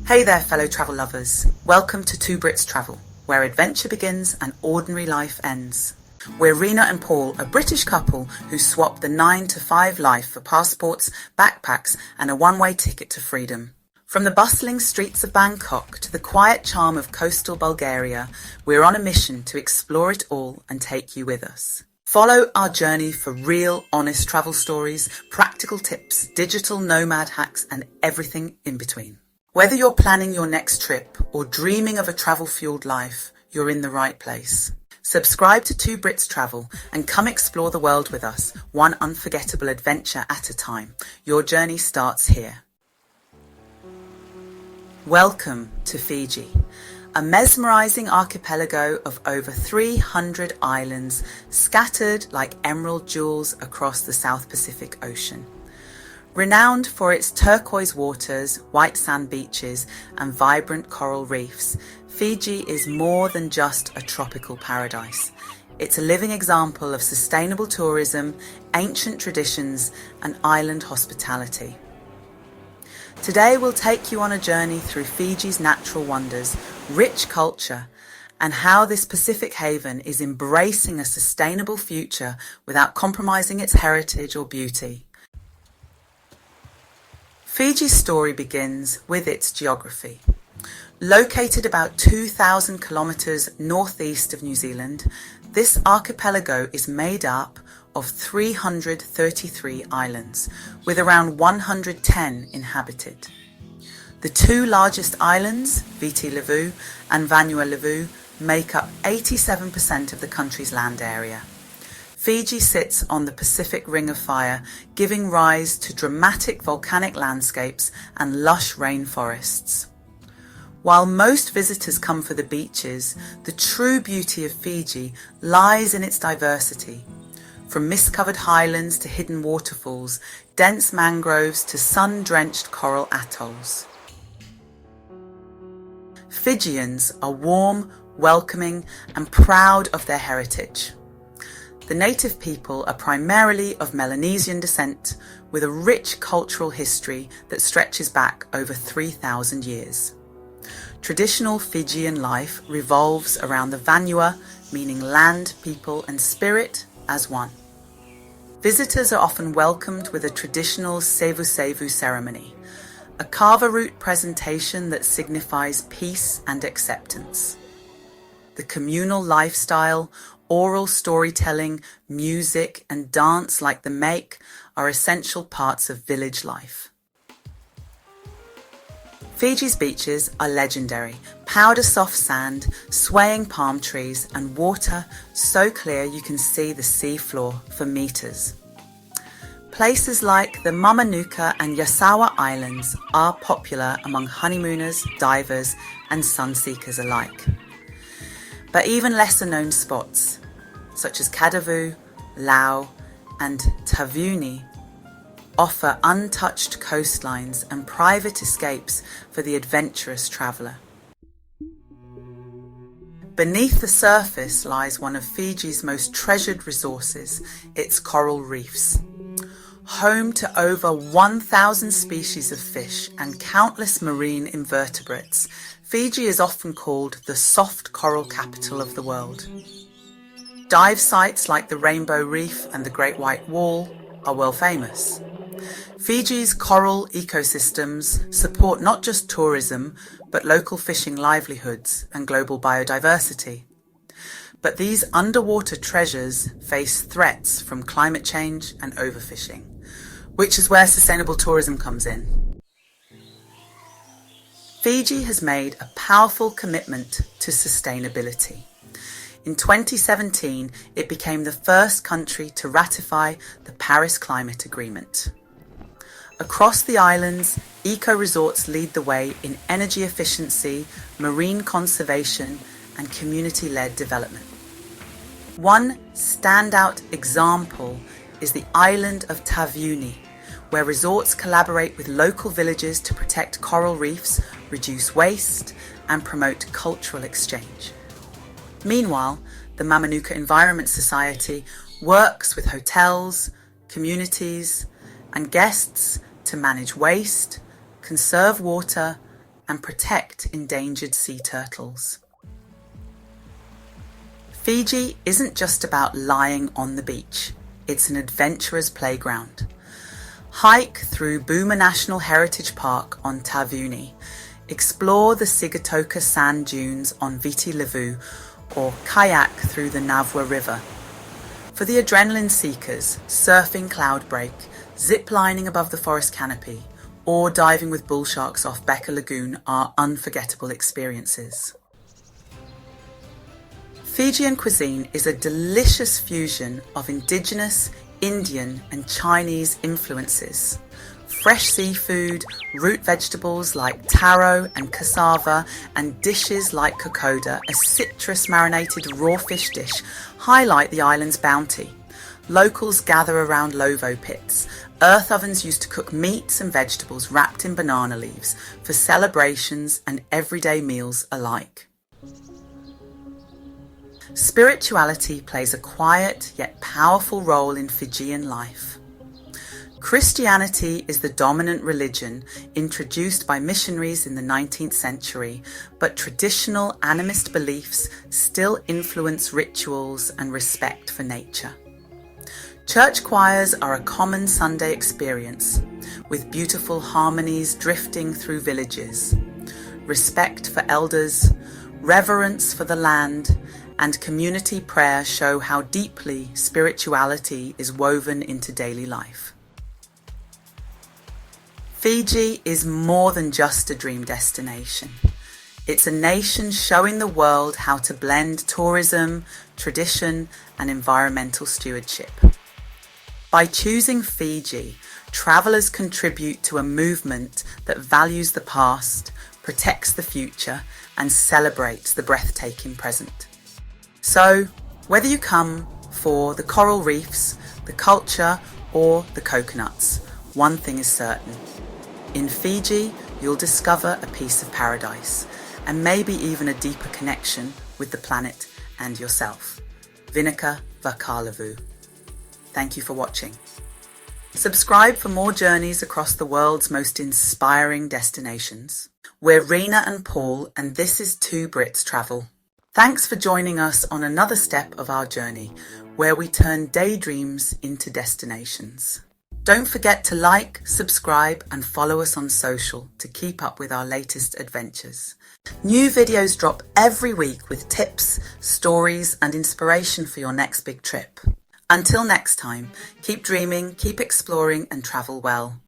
Hey there, fellow travel lovers. Welcome to Two Brits Travel, where adventure begins and ordinary life ends. We're Rena and Paul, a British couple who swapped the 9-to-5 life for passports, backpacks, and a one-way ticket to freedom. From the bustling streets of Bangkok to the quiet charm of coastal Bulgaria, we're on a mission to explore it all and take you with us. Follow our journey for real, honest travel stories, practical tips, digital nomad hacks, and everything in between. Whether you're planning your next trip or dreaming of a travel-fueled life, you're in the right place. Subscribe to Two Brits Travel and come explore the world with us, one unforgettable adventure at a time. Your journey starts here. Welcome to Fiji, a mesmerizing archipelago of over 300 islands scattered like emerald jewels across the South Pacific Ocean. Renowned for its turquoise waters, white sand beaches, and vibrant coral reefs, Fiji is more than just a tropical paradise. It's a living example of sustainable tourism, ancient traditions, and island hospitality. Today we'll take you on a journey through Fiji's natural wonders, rich culture, and how this Pacific haven is embracing a sustainable future without compromising its heritage or beauty. Fiji's story begins with its geography. Located about 2,000 kilometres northeast of New Zealand, this archipelago is made up of 333 islands, with around 110 inhabited. The two largest islands, Viti Levu and Vanua Levu, make up 87% of the country's land area. Fiji sits on the Pacific Ring of Fire, giving rise to dramatic volcanic landscapes and lush rainforests. While most visitors come for the beaches, the true beauty of Fiji lies in its diversity. From mist-covered highlands to hidden waterfalls, dense mangroves to sun-drenched coral atolls. Fijians are warm, welcoming, and proud of their heritage. The native people are primarily of Melanesian descent, with a rich cultural history that stretches back over 3,000 years. Traditional Fijian life revolves around the Vanua, meaning land, people, and spirit as one. Visitors are often welcomed with a traditional sevu-sevu ceremony, a kava root presentation that signifies peace and acceptance. The communal lifestyle, oral storytelling, music, and dance like the make are essential parts of village life. Fiji's beaches are legendary, powder-soft sand, swaying palm trees, and water so clear you can see the sea floor for meters. Places like the Mamanuca and Yasawa Islands are popular among honeymooners, divers, and sun-seekers alike. But even lesser-known spots, such as Kadavu, Lau, and Taveuni, offer untouched coastlines and private escapes for the adventurous traveller. Beneath the surface lies one of Fiji's most treasured resources, its coral reefs. Home to over 1,000 species of fish and countless marine invertebrates, Fiji is often called the soft coral capital of the world. Dive sites like the Rainbow Reef and the Great White Wall are world famous. Fiji's coral ecosystems support not just tourism, but local fishing livelihoods and global biodiversity. But these underwater treasures face threats from climate change and overfishing, which is where sustainable tourism comes in. Fiji has made a powerful commitment to sustainability. In 2017, it became the first country to ratify the Paris Climate Agreement. Across the islands, eco-resorts lead the way in energy efficiency, marine conservation, and community-led development. One standout example is the island of Taveuni, where resorts collaborate with local villages to protect coral reefs, reduce waste, and promote cultural exchange. Meanwhile, the Mamanuca Environment Society works with hotels, communities, and guests to manage waste, conserve water, and protect endangered sea turtles. Fiji isn't just about lying on the beach, it's an adventurer's playground. Hike through Buma National Heritage Park on Tavuni, explore the Sigatoka sand dunes on Viti Levu, or kayak through the Navwa River. For the adrenaline seekers, surfing Cloudbreak, zip-lining above the forest canopy, or diving with bull sharks off Becca Lagoon are unforgettable experiences. Fijian cuisine is a delicious fusion of indigenous, Indian and Chinese influences. Fresh seafood, root vegetables like taro and cassava, and dishes like kokoda, a citrus marinated raw fish dish, highlight the island's bounty. Locals gather around lovo pits, earth ovens used to cook meats and vegetables wrapped in banana leaves for celebrations and everyday meals alike. Spirituality plays a quiet yet powerful role in Fijian life. Christianity is the dominant religion introduced by missionaries in the 19th century, but traditional animist beliefs still influence rituals and respect for nature. Church choirs are a common Sunday experience, with beautiful harmonies drifting through villages. Respect for elders, reverence for the land, and community prayer show how deeply spirituality is woven into daily life. Fiji is more than just a dream destination. It's a nation showing the world how to blend tourism, tradition, and environmental stewardship. By choosing Fiji, travelers contribute to a movement that values the past, protects the future, and celebrates the breathtaking present. So, whether you come for the coral reefs, the culture, or the coconuts, one thing is certain. In Fiji, you'll discover a piece of paradise, and maybe even a deeper connection with the planet and yourself. Vinika Vakalavu. Thank you for watching. Subscribe for more journeys across the world's most inspiring destinations. We're Rena and Paul, and this is Two Brits Travel. Thanks for joining us on another step of our journey, where we turn daydreams into destinations. Don't forget to like, subscribe, and follow us on social to keep up with our latest adventures. New videos drop every week with tips, stories, and inspiration for your next big trip. Until next time, keep dreaming, keep exploring, and travel well.